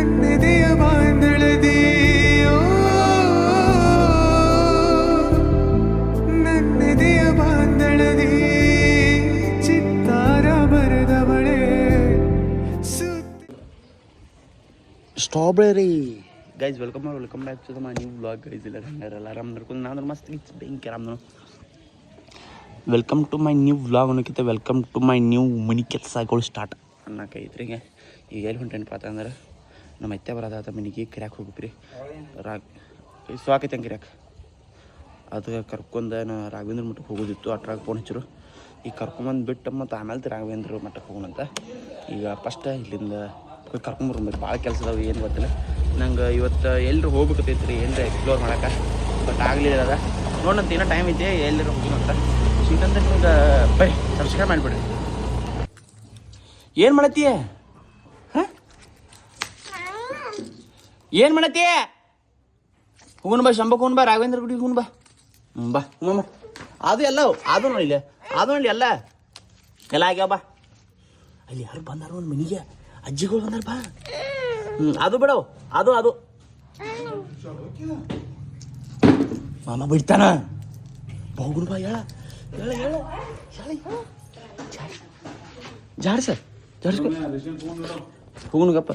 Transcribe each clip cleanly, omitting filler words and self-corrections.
ನನ್ನೆದೆಯ ಬಾಂಧಳದಿ ನನ್ನೆದೆಯ ಬಾಂಧಳದಿ ಚಿತ್ತಾರ ಬರೆದವಳೆ strawberry guys welcome back to my new vlog guys. ಇಲ್ಲ ಹಂಗಾರಲ್ಲ ಆರಾಮ್ ನಡ್ಕೊಂಡು ನಾನು ಮಸ್ತ್ ಬೆಂಕಿ ಆರಾಮ್ ನಾನು. Welcome to my new vlog ಅನ್ನೋಕ್ಕಿಂತ ವೆಲ್ಕಮ್ ಟು ಮೈ ನ್ಯೂ ಮನಿ ಕೆಲಸಗಳು ಸ್ಟಾರ್ಟ್ ಅನ್ನೋಕೈತ್ರಿ. ಈಗ ಎಲ್ಲಿ ಹೊಂಟೇನಪ್ಪ ಅಂತಂದ್ರೆ ನಮ್ಮ ಅತ್ತೆ ಬರೋದಾದ ಮನೆಗೆ ಕಿರ್ಯಾಕೆ ಹೋಗ್ಬೇಕ್ರಿ. ಸ್ವಾಕೈತೆ ಕಿರ್ಯಾಕೆ ಅದು ಕರ್ಕೊಂಡು ರಾಘವೇಂದ್ರ ಮಠಕ್ಕೆ ಹೋಗೋದಿತ್ತು. ಅಟ್ರಾಗ ಫೋನ್ ಹಚ್ಚರು ಈಗ ಕರ್ಕೊಂಬಂದು ಬಿಟ್ಟು ಮತ್ತು ಆಮೇಲೆ ರಾಘವೇಂದ್ರ ಮಠಕ್ಕೆ ಹೋಗೋಣಂತ. ಈಗ ಫಸ್ಟ್ ಇಲ್ಲಿಂದ ಕರ್ಕೊಂಬರ್ಬೇಕು. ಭಾಳ ಕೆಲಸ ಅದಾವೆ, ಏನು ಗೊತ್ತಿಲ್ಲ ನಂಗೆ. ಇವತ್ತು ಎಲ್ಲರೂ ಹೋಗ್ಬೇಕತ್ತೈತ್ರಿ ಏನರ ಎಕ್ಸ್ಪ್ಲೋರ್ ಮಾಡೋಕೆ, ಬಟ್ ಆಗಲಿಲ್ಲ ಅದ ನೋಡಂತ. ಏನೋ ಟೈಮ್ ಐತೆ ಎಲ್ಲರೂ ಹೋಗೋಣಂತ. ಸಿಕ್ಕಂದ್ರೆ ನಿಮ್ಗೆ ಬರ್ರಿ ಸಬ್ಸ್ಕ್ರೈಬ್ ಮಾಡಿಬಿಡ್ರಿ. ಏನು ಮಾಡತ್ತೀಯ? ಹಾಂ ಏನು ಮಾಡತ್ತೀಯ? ಹೋಗೋಣ ಬಾ, ಶಂಭಕ್ಕೆ ಹೋಗೋಣ ಬಾ, ರಾಘವೇಂದ್ರ ಗುಡಿಗೆ ಹೋಗೋಣ ಬಾ. ಬಾ ಹ್ಞೂ ಅದು ಎಲ್ಲ ಅದು ನೋಡಿ, ಅದು ನೋಡಿ ಎಲ್ಲ ಆಗ್ಯಾವ. ಬಾ ಅಲ್ಲಿ ಯಾರು ಬಂದಾರ ಒಂದು ಮನೆಗೆ, ಅಜ್ಜಿಗಳು ಬಂದಾರ ಬಾ. ಅದು ಬಿಡವು, ಅದು ಮಾಮ ಬಿಡ್ತಾನ. ಹೋಗುಣ ಬಾ. ಹೇಳ ಜಾಡ್ಸ ಹೋಗುಣಗಪ್ಪ.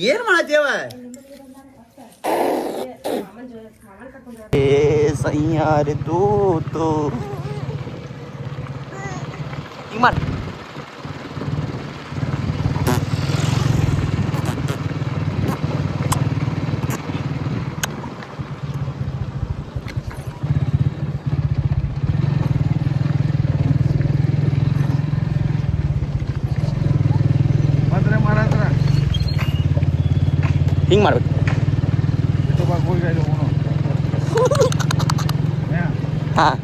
ಏನ್ ಮಾಡತ್ತೇವ? ಸೈಯಾರೆ ತೂತು ಹಿಂಗ್ ಮಾಡಿ. ಹಿಂಗೆ ಮಾಡ್ಬೇಕು. ಹಾಂ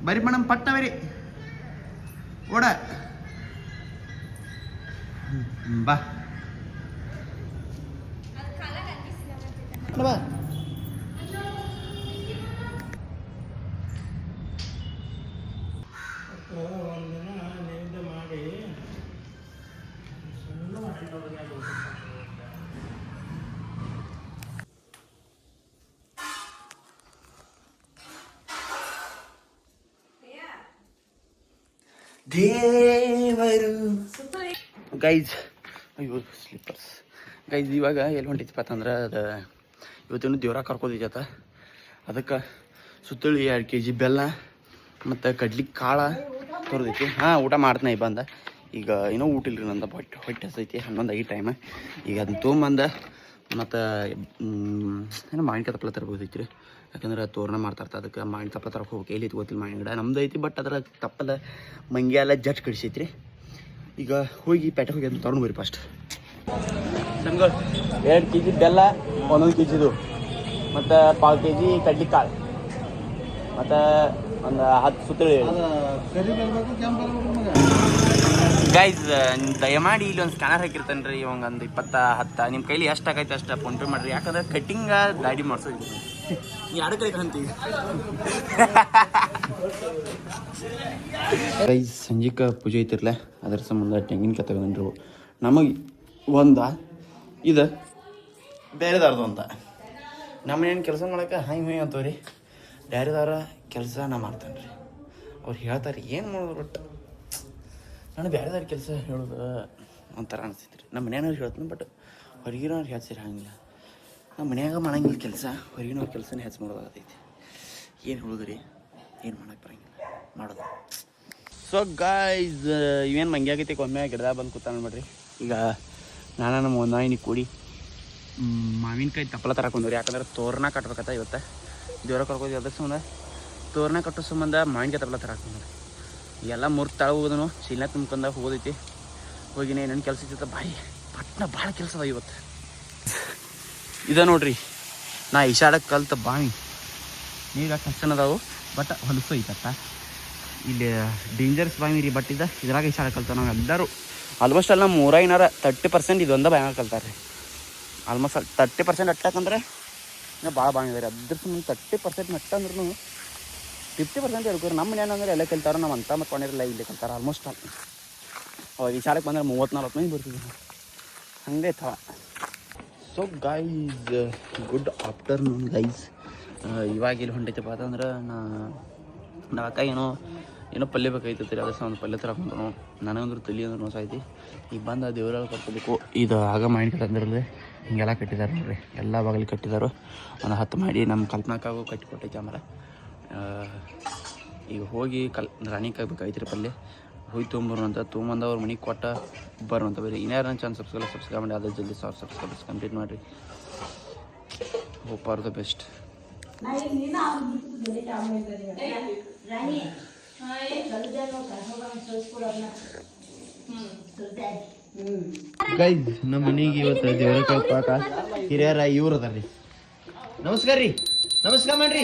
ಬರಿ ಮೇಡಮ್, ಪಟ್ಟ ಬರಿ ಓಡ ಬಾ ಬಾ. ದೇವರು ಗೈಸ್, ಅಯ್ಯೋ ಸ್ಲಿಪ್ಪರ್ಸ್ ಗೈಸ್. ಇವಾಗ ಎಲ್ಲಿ ಹೊಂಟಿತ್ತಪ್ಪ ಅಂತಂದ್ರೆ ಅದು ಇವತ್ತಿನ ದೇವ್ರ ಕರ್ಕೋದಿತ್ತ. ಅದಕ್ಕೆ ಸುತ್ತಳಿ 2 kg ಬೆಲ್ಲ ಮತ್ತು ಕಡ್ಲಿ ಕಾಳು ತೊರೆದೈತಿ. ಹಾಂ, ಊಟ ಮಾಡ್ತಾನೆ ಬಂದ. ಈಗ ಏನೋ ಊಟ ಇಲ್ರಿ ನಂದು, ಹೊಟ್ಟೆ ಹಸೈತಿ. 11 ಟೈಮ್. ಈಗ ಅದನ್ನ ತೊಗೊಂಬಂದ ಮತ್ತು ಏನೋ ಮಾವಿನಕಾಯಿ ತಪ್ಪಲ ತರ್ಬೋದೈತಿ ರೀ. ಯಾಕಂದ್ರೆ ತೋರಣ ಮಾಡ್ತಾರ್ತ, ಅದಕ್ಕೆ ಮಾವಿನ ತಪ್ಪಲ ತರಕ್ಕೆ ಹೋಗ್ಬೇಕು. ಎಲ್ಲಿ ಗೊತ್ತಿಲ್ಲ, ಮಾವಿನ ಗಿಡ ನಮ್ದು ಐತಿ, ಬಟ್ ಅದರ ತಪ್ಪಲ ಮಂಗಿ ಎಲ್ಲ ಜಟ್ ಕಡಿಸೈತಿ ರೀ. ಈಗ ಹೋಗಿ ಪೇಟೆ ಹೋಗಿ ಅದನ್ನ ತೊಗೊಂಡು ಬರ್ರಿ ಫಸ್ಟ್. ನಮ್ಗೆ 2 kg ಬೆಲ್ಲ, 1 kg ಮತ್ತು 1/4 kg ಕಡ್ಲಿ ಕಾಳು ಮತ್ತು ಒಂದು 10 ಸುತ್ತಳಿ. ಗೈಸ್, ದಯಮಾಡಿ ಇಲ್ಲಿ ಒಂದು ಸ್ಕ್ಯಾನರ್ ಹಾಕಿರ್ತಾನೆ ರೀ. ಇವಂಗೆ ಒಂದು 20, 10 ನಿಮ್ಮ ಕೈಲಿ ಎಷ್ಟು ಆಗೈತೆ ಅಷ್ಟು ಫೋನ್ಪೇ ಮಾಡಿರಿ. ಯಾಕಂದ್ರೆ ಕಟ್ಟಿಂಗ ದಾಡಿ ಮಾಡ್ಸೋದು ಎರಡು ಕಡೆ ಕಂತೀವಿ. ಗೈಸ್, ಸಂಜೆಗೆ ಪೂಜೆ ಐತಿರ್ಲ, ಅದ್ರ ಸಂಬಂಧ ತೆಂಗಿನಕಾಯಿ ತಗೊಂಡ್ರು. ನಮಗೆ ಇದು ಬೇರೆದಾರ್ದು ಅಂತ. ನಮ್ಮನೇನು ಕೆಲಸ ಮಾಡೋಕೆ ಹೈ ಅಂತವ್ರಿ. ಬೇರೆದವ್ರ ಕೆಲಸ ನಾ ಮಾಡ್ತಾನೆ ರೀ. ಅವ್ರು ಹೇಳ್ತಾರೆ ಏನು ಮಾಡೋದು, ಬಟ್ ನಾನು ಬೇರೆದವ್ರ ಕೆಲಸ ಹೇಳೋದು ಒಂಥರ ಅನಿಸ್ತೈತಿ ರೀ. ನಮ್ಮ ಮನೆಯವ್ರು ಹೇಳ್ತೀನಿ, ಬಟ್ ಹೊರಗಿನವ್ರು ಹೇಳ್ಸಿರಿ ಹಂಗಿಲ್ಲ. ನಮ್ಮ ಮನ್ಯಾಗ ಮಾಡಂಗಿಲ್ಲ ಕೆಲಸ, ಹೊರಗಿನವ್ರ ಕೆಲಸನೇ ಹೆಚ್ಚು ಮಾಡೋದಾಗತೈತಿ. ಏನು ಹೇಳೋದು ರೀ, ಏನು ಮಾಡೋಕೆ ಬರಂಗಿಲ್ಲ, ಮಾಡೋದು. ಸೊ ಗೈಸ್, ಇವೇನು ಮಂಗಿ ಆಗೈತಿ, ಒಮ್ಮೆ ಗಿಡದಾಗ ಬಂದು ಕೂತಾನ ನೋಡ್ರಿ. ಈಗ ನಾನು ನಮ್ಮ ಒಂದಾಯಿನಿ ಕೂಡಿ ಮಾವಿನಕಾಯಿ ತಪ್ಪಲ ತರಕೊಂಡ್ರಿ. ಯಾಕಂದ್ರೆ ತೋರಣ ಕಟ್ಬೇಕತ್ತ ಇವತ್ತು. ದೇವ್ರ ಕರ್ಕೋದು ಅದ್ರ ಸಂಬಂಧ ತೋರಣ ಕಟ್ಟೋ ಸಂಬಂಧ ಮಾವಿನಕಾಯಿ ತಪ್ಪಲ ತರಕೊಂಡ್ರಿ. ಎಲ್ಲ 3 ತಾಳು ಹೋಗೋದನು, ಶೀಲ ತುಂಬ್ಕೊಂಡ ಹೋಗೋದೈತಿ. ಹೋಗಿನ ಏನೇನು ಕೆಲಸ ಐತಿ ಬಾಯಿ ಪಟ್ನ ಭಾಳ ಕೆಲಸ ಅದ ಇವತ್ತು. ಇದ ನೋಡ್ರಿ, ನಾ ಈಶಾಡಕ್ಕೆ ಕಲ್ತ ಬಾವಿ. ನೀರು ಕಷ್ಟನ ಅದಾವು, ಬಟ್ ಹೊಲಸು ಐತತ್ತ. ಇಲ್ಲಿ ಡೇಂಜರ್ಸ್ ಬಾವಿ ರೀ. ಬಟ್ ಇದ್ರಾಗ ಈಸಾಡ ಕಲ್ತಾರ ನಾವು ಎಲ್ಲರೂ. ಆಲ್ಮೋಸ್ಟ್ ಅಲ್ಲಿ ನಮ್ಮ ಊರಾಗಿನಾರ 30% ಇದೊಂದ ಬಾಯಾಗ ಕಲ್ತಾರೆ ರೀ. ಆಲ್ಮೋಸ್ಟ್ 30% ಅಟ್ಟಾಕಂದ್ರೆ ಇನ್ನೂ ಭಾಳ ಬಾವಿ ಇದೆ ರೀ. ಅದ್ರ ಸುಮ್ಮನೆ 30% ನಟ್ಟ ಅಂದ್ರೂ 50% ಹೇಳ್ಕೊರಿ. ನಮ್ಮ ಮನೆ ಅಂದ್ರೆ ಎಲ್ಲ ಕಲ್ತಾರ. ನಾವು ಅಂತ ಮಾಡ್ಕೊಂಡಿರಲ್ಲ, ಇಲ್ಲಿ ಕಲ್ತಾರೆ ಆಲ್ಮೋಸ್ಟ್ ಅಲ್ಲಿ. ಅವಾಗ ಈ ಶಾಲೆಗೆ ಬಂದ್ರೆ 30-40 ಮಂದಿ ಬರ್ತಿದ್ವಿ. ಹಂಗೆ ಥರ. So guys, good afternoon guys. ಇವಾಗ ಇಲ್ಲಿ ಹೊಂಟೈತಪ್ಪ ಅಂತಂದ್ರೆ ನಾ ಅಕ್ಕ ಏನೋ ಪಲ್ಯ ಬೇಕಾಯ್ತೈತಿ ರೀ. ಅದಕ್ಕೆ ಒಂದು ಪಲ್ಯ ತರಕೊಂಡ್ರು. ನನಗಂದ್ರೆ ತಲೆ ಅಂದ್ರೆ ಮೋಸ ಐತಿ. ಈಗ ಬಂದು ದೇವರಲ್ಲಿ ಕಟ್ಕೋಬೇಕು. ಇದು ಆಗ ಮಾಡಿ ಕಟ್ಟಂದ್ರಲ್ಲಿ ಹಿಂಗೆಲ್ಲ ಕಟ್ಟಿದ್ದಾರೆ ನೋಡ್ರಿ. ಎಲ್ಲ ಬಾಗಿಲು ಕಟ್ಟಿದಾರು. ಒಂದು 10 ಮಾಡಿ ನಮ್ಮ ಕಲ್ಪನಾಕಾಗೂ ಕಟ್ಟಿಕೊಟ್ಟೈತಿ. ಆಮೇಲೆ ಈಗ ಹೋಗಿ ರಾಣಿಕಾಯಿ ಬೇಕಾಯ್ತು ರೀ ಪಲ್ಯ. ಹೋಗಿ ತೊಗೊಂಬಂದು ಅವ್ರ ಮನೆಗೆ ಕೊಟ್ಟ ಬರುವಂಥ ಬೇರೆ. ಇನ್ಯಾರು ನನ್ನ ಚಾನಲ್ ಸಬ್ಸ್ಕ್ರೈಬ್ ಮಾಡಿ. ಅದೇ ಜಲ್ದಿ 1000 ಸಬ್ಸ್ಕ್ರೈಬರ್ಸ್ ಕಂಪ್ಲೀಟ್ ಮಾಡಿರಿ. Hope are the best. Guys, ನಮ್ಮ ಮನೆಗೆ ಇವತ್ತು ದೇವರಕಾಯಿ ಪಾಕ ಹಿರಿಯರ ಇವ್ರು ಅದಾರ ರೀ. ನಮಸ್ಕಾರ ರೀ. ನಮಸ್ಕಾರ ಮಾಡ್ರಿ.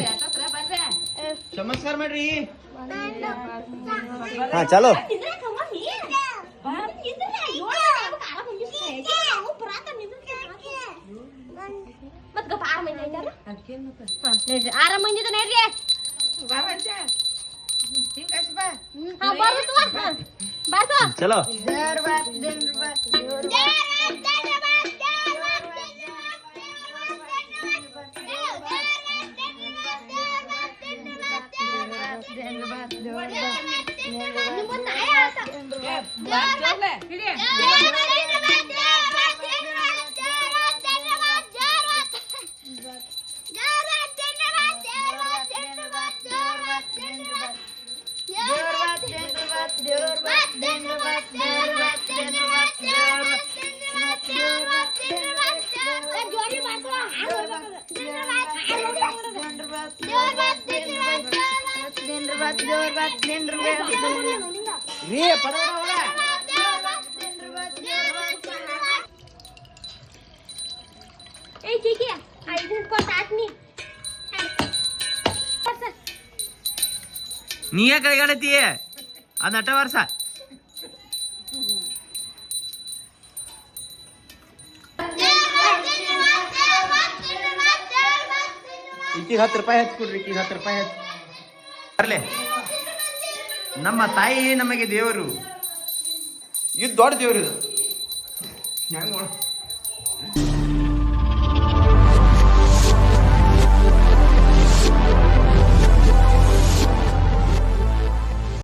ನಮಸ್ಕಾರ ಮಾಡ್ರಿ. ಹಾ ಚಲೋ. ಆರಾಮ ಚಲೋ. ನೀ ಯಾಕೆ ಕೈಗಾಡತಿ ಅದು 8 ವರ್ಷ. ಈಕಿಗೆ 10 ರೂಪಾಯಿ ಹಚ್ಕೊಡ್ರಿ. ಈಕಿಗೆ 10 ರೂಪಾಯಿ ಬರ್ಲೆ. ನಮ್ಮ ತಾಯಿ ನಮಗೆ ದೇವರು. ಇದು ದೊಡ್ಡ ದೇವರು. ಇದು ಹೆಂಗ್